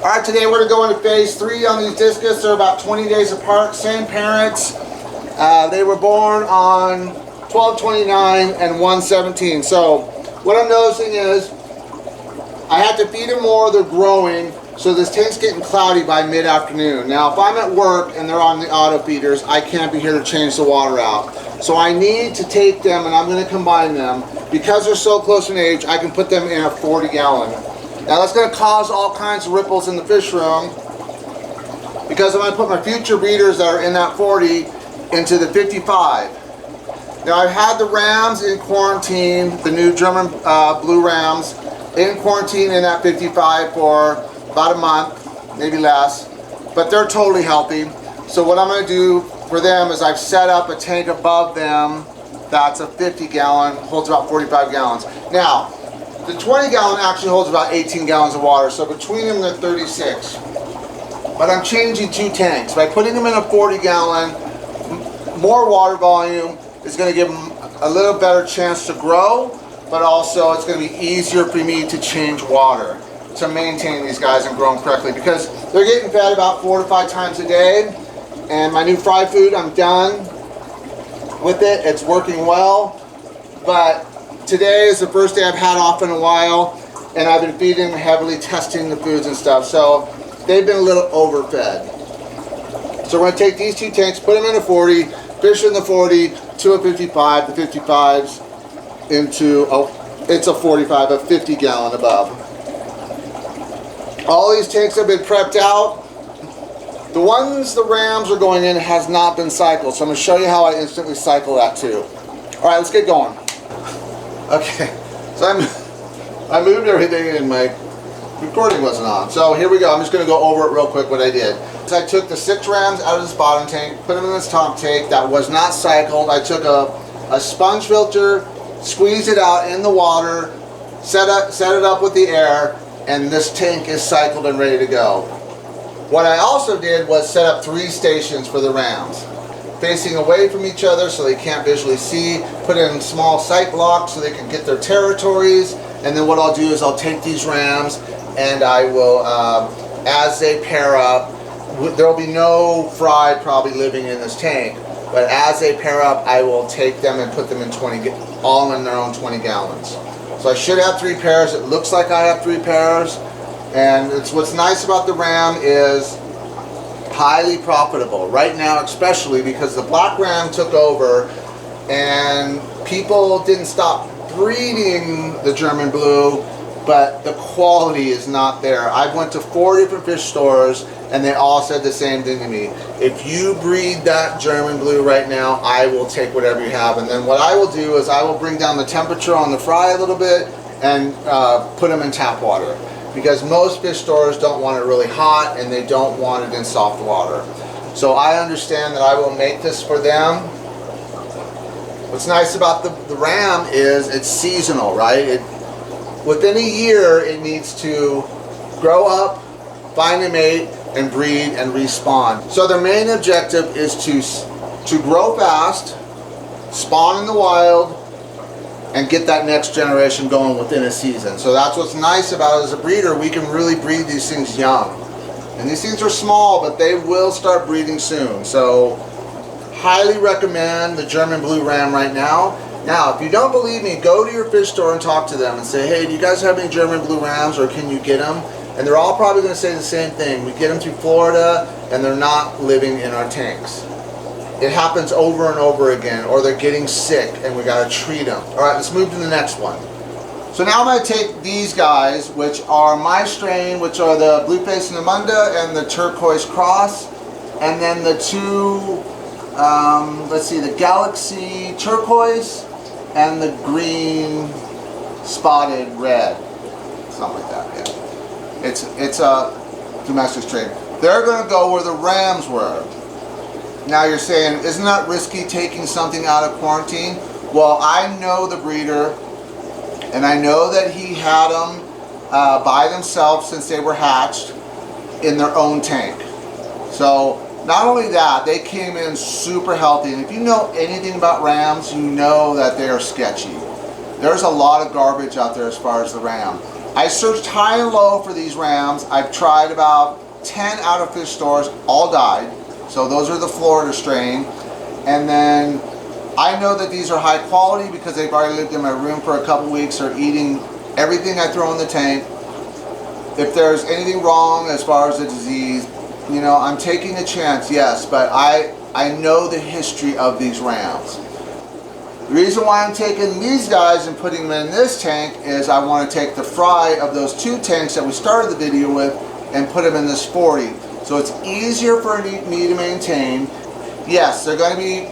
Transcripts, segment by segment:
Alright, today we're going to go into phase 3 on these Discus. They're about 20 days apart, same parents. They were born on 12/29 and 1/17. So what I'm noticing is I have to feed them more, they're growing, so this tank's getting cloudy by mid-afternoon. Now if I'm at work and they're on the auto feeders, I can't be here to change the water out. So I need to take them and I'm going to combine them. Because they're so close in age, I can put them in a 40-gallon. Now that's going to cause all kinds of ripples in the fish room, because I'm going to put my future breeders that are in that 40 into the 55. Now I've had the rams in quarantine, the new German blue rams, in quarantine in that 55 for about a month, maybe less, but they're totally healthy. So what I'm going to do for them is I've set up a tank above them that's a 50-gallon, holds about 45 gallons. Now, the 20-gallon actually holds about 18 gallons of water, so between them they're 36. But I'm changing 2 tanks. By putting them in a 40-gallon, more water volume is going to give them a little better chance to grow, but also it's going to be easier for me to change water to maintain these guys and grow them correctly, because they're getting fed about 4 to 5 times a day. And my new fry food, I'm done with it. It's working well, but today is the first day I've had off in a while, and I've been feeding them heavily, testing the foods and stuff, so they've been a little overfed. So we're going to take these 2 tanks, put them in a 40, fish in the 40 to a 55, the 55s into, it's a 45, a 50-gallon above. All these tanks have been prepped out. The ones the rams are going in has not been cycled, so I'm going to show you how I instantly cycle that too. Alright, let's get going. Okay, so I moved everything and my recording wasn't on. So here we go. I'm just going to go over it real quick what I did. So I took the 6 rams out of this bottom tank, put them in this top tank that was not cycled. I took a sponge filter, squeezed it out in the water, set it up with the air, and this tank is cycled and ready to go. What I also did was set up 3 stations for the rams, facing away from each other so they can't visually see, put in small sight blocks so they can get their territories, and then what I'll do is I'll take these rams and I will, as they pair up, there will be no fry probably living in this tank, but as they pair up I will take them and put them in all in their own 20 gallons. So I should have 3 pairs. It looks like I have 3 pairs. And what's nice about the ram is highly profitable right now, especially because the black ram took over and people didn't stop breeding the German blue, but the quality is not there. I went to 4 different fish stores and they all said the same thing to me. If you breed that German blue right now, I will take whatever you have. And then what I will do is I will bring down the temperature on the fry a little bit and put them in tap water. Because most fish stores don't want it really hot and they don't want it in soft water. So I understand that I will make this for them. What's nice about the ram is it's seasonal, right? Within a year it needs to grow up, find a mate, and breed and respawn. So their main objective is to grow fast, spawn in the wild, and get that next generation going within a season. So that's what's nice about it as a breeder. We can really breed these things young. And these things are small, but they will start breeding soon. So highly recommend the German blue ram right now. Now, if you don't believe me, go to your fish store and talk to them and say, hey, do you guys have any German blue rams, or can you get them? And they're all probably going to say the same thing. We get them through Florida and they're not living in our tanks. It happens over and over again, or they're getting sick and we got to treat them. All right, let's move to the next one. So now I'm going to take these guys, which are my strain, which are the blue face Namunda and the turquoise cross, and then the 2, let's see, the galaxy turquoise and the green spotted red, something like that. Yeah, it's a domestic strain. They're going to go where the rams were. Now you're saying, isn't that risky taking something out of quarantine? Well, I know the breeder, and I know that he had them by themselves since they were hatched in their own tank. So not only that, they came in super healthy, and if you know anything about rams, you know that they are sketchy. There's a lot of garbage out there as far as the ram. I searched high and low for these rams. I've tried about 10 out of fish stores, all died. So those are the Florida strain. And then I know that these are high quality because they've already lived in my room for a couple weeks. They're eating everything I throw in the tank. If there's anything wrong as far as the disease, you know, I'm taking a chance, yes, but I know the history of these rams. The reason why I'm taking these guys and putting them in this tank is I want to take the fry of those 2 tanks that we started the video with and put them in this 40. So it's easier for me to maintain. Yes, they're going to be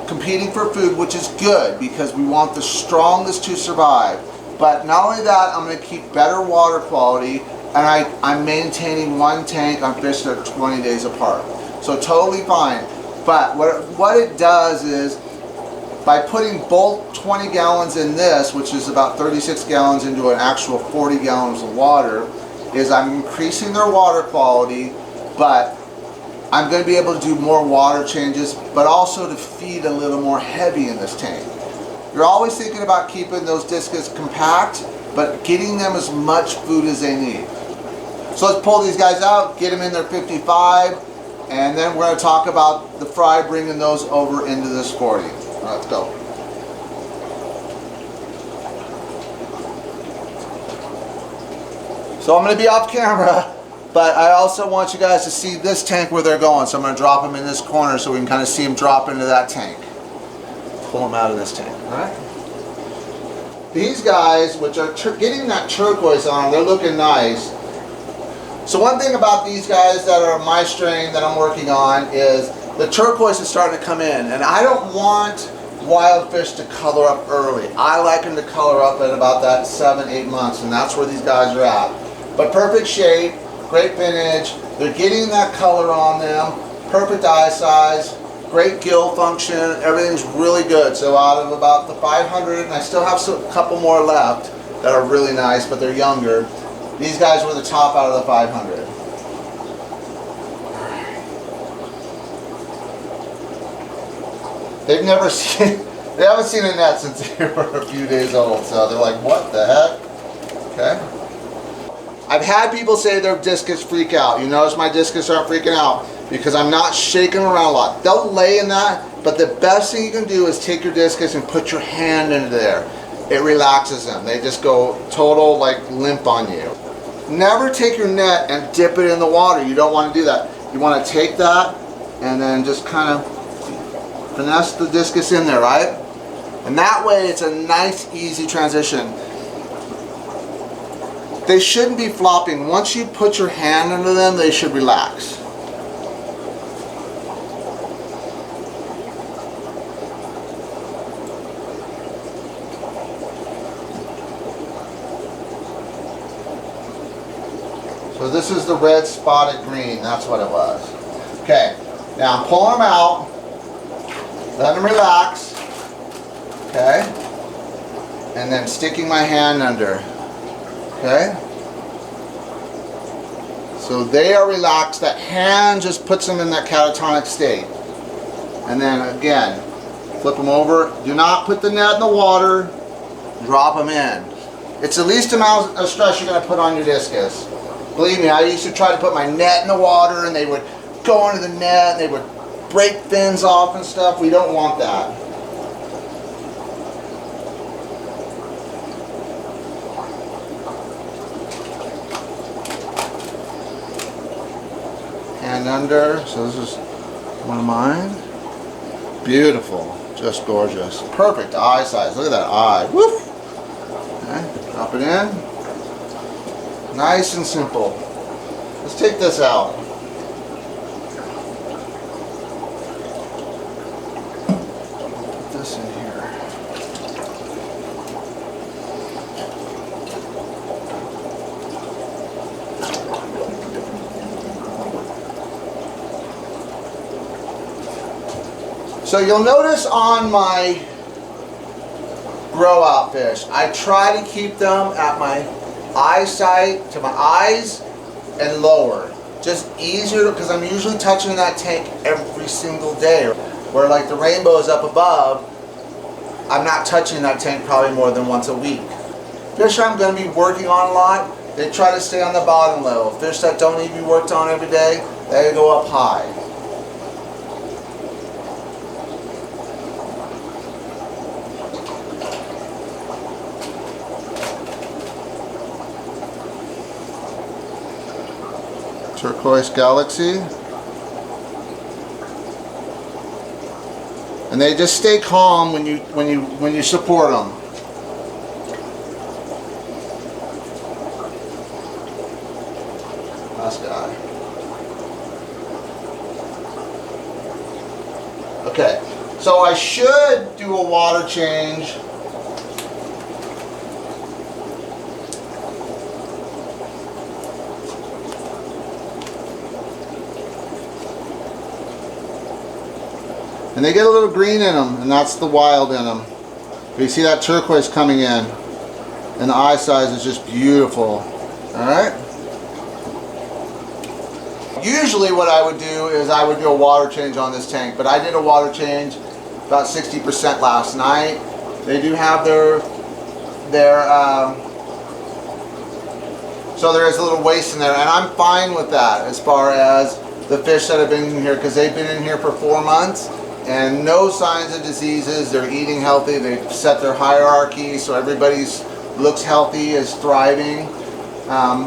competing for food, which is good because we want the strongest to survive. But not only that, I'm going to keep better water quality, and I'm maintaining 1 tank on fish that are 20 days apart. So totally fine. But what it does is, by putting both 20 gallons in this, which is about 36 gallons into an actual 40 gallons of water, is I'm increasing their water quality, but I'm going to be able to do more water changes, but also to feed a little more heavy in this tank. You're always thinking about keeping those discus compact, but getting them as much food as they need. So let's pull these guys out, get them in their 55, and then we're going to talk about the fry, bringing those over into this 40. Let's go. So I'm going to be off camera, but I also want you guys to see this tank where they're going. So I'm going to drop them in this corner so we can kind of see them drop into that tank. Pull them out of this tank. All right. These guys, which are getting that turquoise on them, they're looking nice. So one thing about these guys that are my strain that I'm working on is the turquoise is starting to come in, and I don't want wild fish to color up early. I like them to color up at about that 7-8 months, and that's where these guys are at. But perfect shape, great vintage, they're getting that color on them, perfect eye size, great gill function, everything's really good. So out of about the 500, and I still have a couple more left that are really nice, but they're younger, these guys were the top out of the 500. They haven't seen a net since they were a few days old, so they're like, what the heck? Okay. I've had people say their discus freak out. You notice my discus aren't freaking out because I'm not shaking around a lot. They'll lay in that, but the best thing you can do is take your discus and put your hand into there. It relaxes them. They just go total like limp on you. Never take your net and dip it in the water. You don't want to do that. You want to take that and then just kind of finesse the discus in there, right? And that way it's a nice, easy transition. They shouldn't be flopping. Once you put your hand under them, they should relax. So this is the red spotted green, that's what it was. Okay, now I'm pulling them out. Let them relax, okay, and then sticking my hand under, okay. So they are relaxed. That hand just puts them in that catatonic state. And then again, flip them over. Do not put the net in the water. Drop them in. It's the least amount of stress you're going to put on your discus. Believe me, I used to try to put my net in the water and they would go into the net and they would break fins off and stuff. We don't want that. Hand under. So this is one of mine. Beautiful. Just gorgeous. Perfect eye size. Look at that eye. Woof. Okay, drop it in. Nice and simple. Let's take this out. Put this in here. So you'll notice on my grow out fish, I try to keep them at my eyesight to my eyes and lower. Just easier because I'm usually touching that tank every single day. Where like the rainbow is up above, I'm not touching that tank probably more than once a week. Fish I'm going to be working on a lot, they try to stay on the bottom level. Fish that don't need to be worked on every day, they go up high. Turquoise Galaxy. And they just stay calm when you support them. Last guy. Okay, so I should do a water change. And they get a little green in them, and that's the wild in them. But you see that turquoise coming in, and the eye size is just beautiful. All right. Usually what I would do is I would do a water change on this tank, but I did a water change about 60% last night. They do have so there is a little waste in there, and I'm fine with that as far as the fish that have been in here, because they've been in here for 4 months. And no signs of diseases. They're eating healthy. They've set their hierarchy so everybody's looks healthy, is thriving.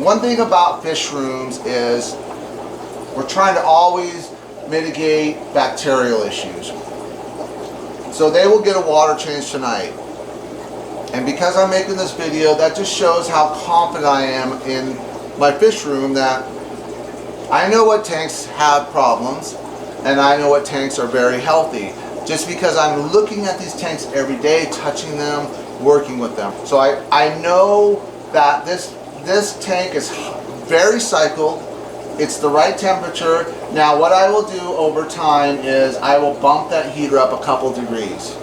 One thing about fish rooms is we're trying to always mitigate bacterial issues. So they will get a water change tonight. And because I'm making this video, that just shows how confident I am in my fish room, that I know what tanks have problems. And I know what tanks are very healthy, just because I'm looking at these tanks every day, touching them, working with them. So I know that this tank is very cycled. It's the right temperature. Now what I will do over time is I will bump that heater up a couple degrees,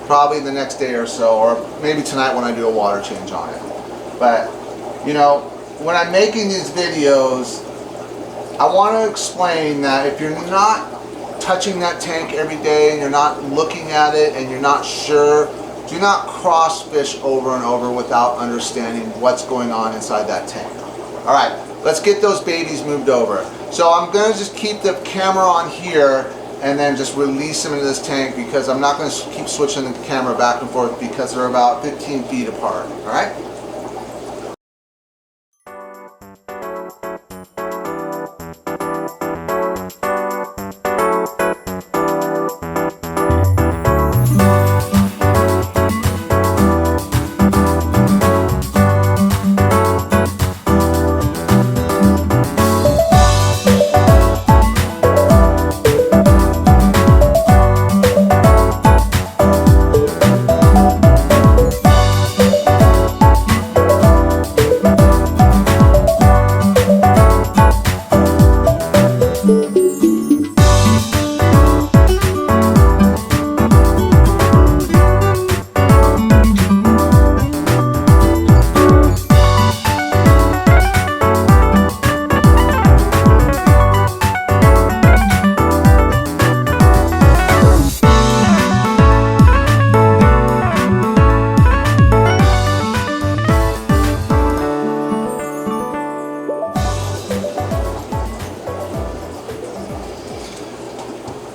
probably the next day or so, or maybe tonight when I do a water change on it. But you know, when I'm making these videos, I want to explain that if you're not touching that tank every day and you're not looking at it and you're not sure, do not cross fish over and over without understanding what's going on inside that tank. All right, let's get those babies moved over. So I'm going to just keep the camera on here and then just release them into this tank, because I'm not going to keep switching the camera back and forth because they're about 15 feet apart. All right.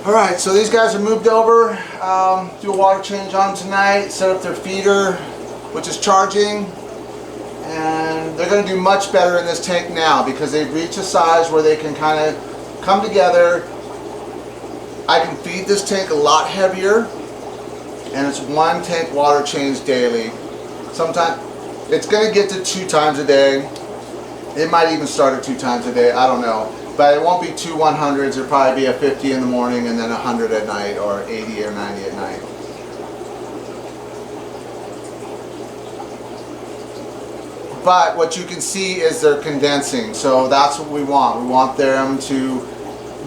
Alright, so these guys are moved over, do a water change on tonight, set up their feeder, which is charging, and they're going to do much better in this tank now because they've reached a size where they can kind of come together. I can feed this tank a lot heavier, and it's 1 tank water change daily. Sometimes it's going to get to 2 times a day. It might even start at 2 times a day, I don't know. But it won't be 2 100s, it'll probably be a 50 in the morning and then 100 at night, or 80 or 90 at night. But what you can see is they're condensing, so that's what we want. We want them to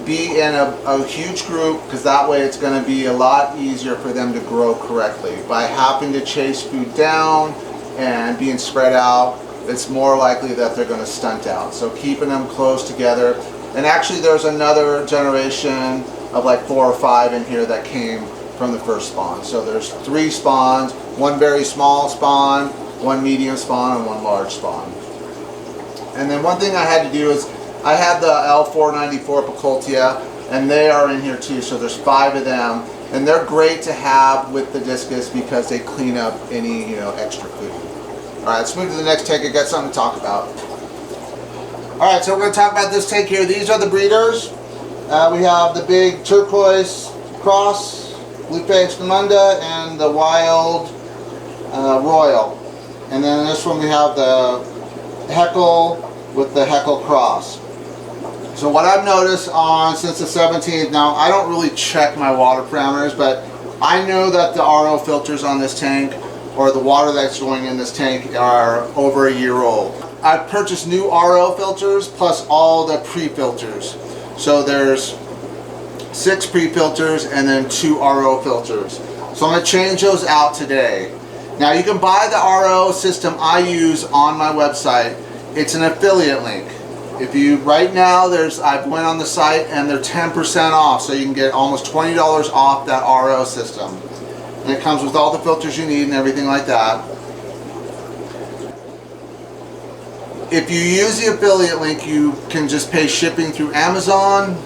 be in a huge group, because that way it's going to be a lot easier for them to grow correctly. By having to chase food down and being spread out, it's more likely that they're going to stunt out. So keeping them close together. And actually there's another generation of like 4 or 5 in here that came from the first spawn. So there's 3 spawns, 1 very small spawn, one medium spawn and one large spawn. And then one thing I had to do is I had the L494 Picoltia, and they are in here too, so there's 5 of them. And they're great to have with the Discus because they clean up any, you know, extra food. Alright, let's move to the next tank. I got something to talk about. Alright, so we're going to talk about this tank here. These are the breeders. We have the big turquoise cross, blue face Namunda, and the wild royal. And then in this one we have the Heckle with the Heckle cross. So what I've noticed on since the 17th, now I don't really check my water parameters, but I know that the RO filters on this tank, or the water that's going in this tank, are over a year old. I've purchased new RO filters plus all the pre-filters. So there's 6 pre-filters and then 2 RO filters. So I'm going to change those out today. Now you can buy the RO system I use on my website. It's an affiliate link. If you, right now, I've went on the site and they're 10% off, so you can get almost $20 off that RO system. And it comes with all the filters you need and everything like that. If you use the affiliate link, you can just pay shipping through Amazon.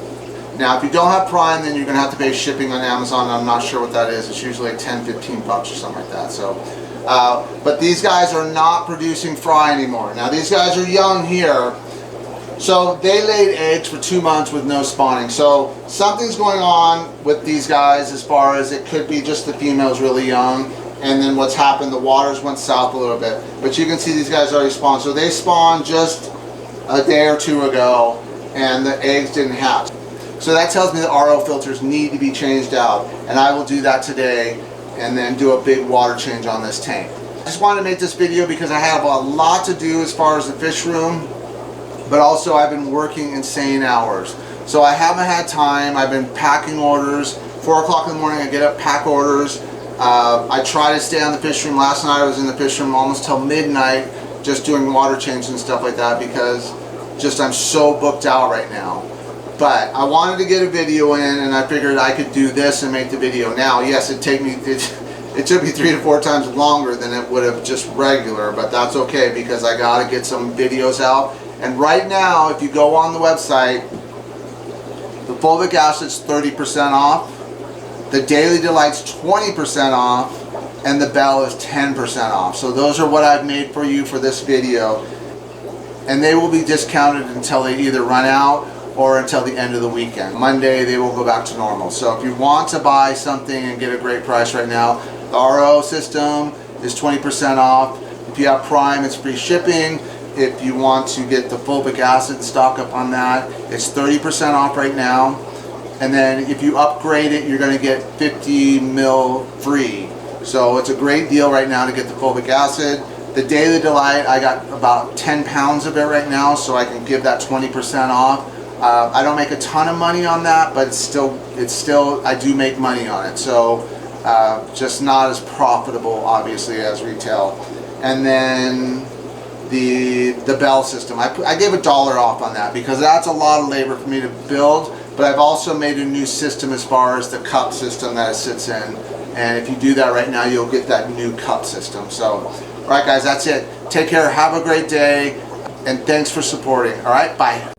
Now, if you don't have Prime, then you're going to have to pay shipping on Amazon. I'm not sure what that is. It's usually like 10, 15 bucks or something like that. So, but these guys are not producing fry anymore. Now, these guys are young here. So they laid eggs for 2 months with no spawning. So something's going on with these guys as far as it could be just the females really young. And then what's happened, the waters went south a little bit. But you can see these guys already spawned. So they spawned just a day or 2 ago and the eggs didn't hatch. So that tells me the RO filters need to be changed out. And I will do that today and then do a big water change on this tank. I just wanted to make this video because I have a lot to do as far as the fish room. But also I've been working insane hours. So I haven't had time. I've been packing orders. 4 o'clock in the morning I get up, pack orders. I try to stay on the fish room. Last night I was in the fish room almost till midnight just doing water change and stuff like that because just I'm so booked out right now. But I wanted to get a video in and I figured I could do this and make the video now. Yes, it took me 3 to 4 times longer than it would have just regular, but that's okay because I gotta get some videos out. And right now, if you go on the website, the fulvic acid's 30% off, the Daily Delight's 20% off, and the Bell is 10% off. So those are what I've made for you for this video. And they will be discounted until they either run out or until the end of the weekend. Monday, they will go back to normal. So if you want to buy something and get a great price right now, the RO system is 20% off. If you have Prime, it's free shipping. If you want to get the fulvic acid stock up on that, it's 30% off right now. And then if you upgrade it, you're going to get 50 mil free. So it's a great deal right now to get the fulvic acid. The Daily Delight, I got about 10 pounds of it right now, so I can give that 20% off. I don't make a ton of money on that, but it's still I do make money on it. So just not as profitable, obviously, as retail. And then the Bell system, I gave $1 off on that because that's a lot of labor for me to build, but I've also made a new system as far as the cup system that it sits in, and if you do that right now you'll get that new cup system. So alright guys, that's it. Take care, have a great day, and thanks for supporting. Alright, bye.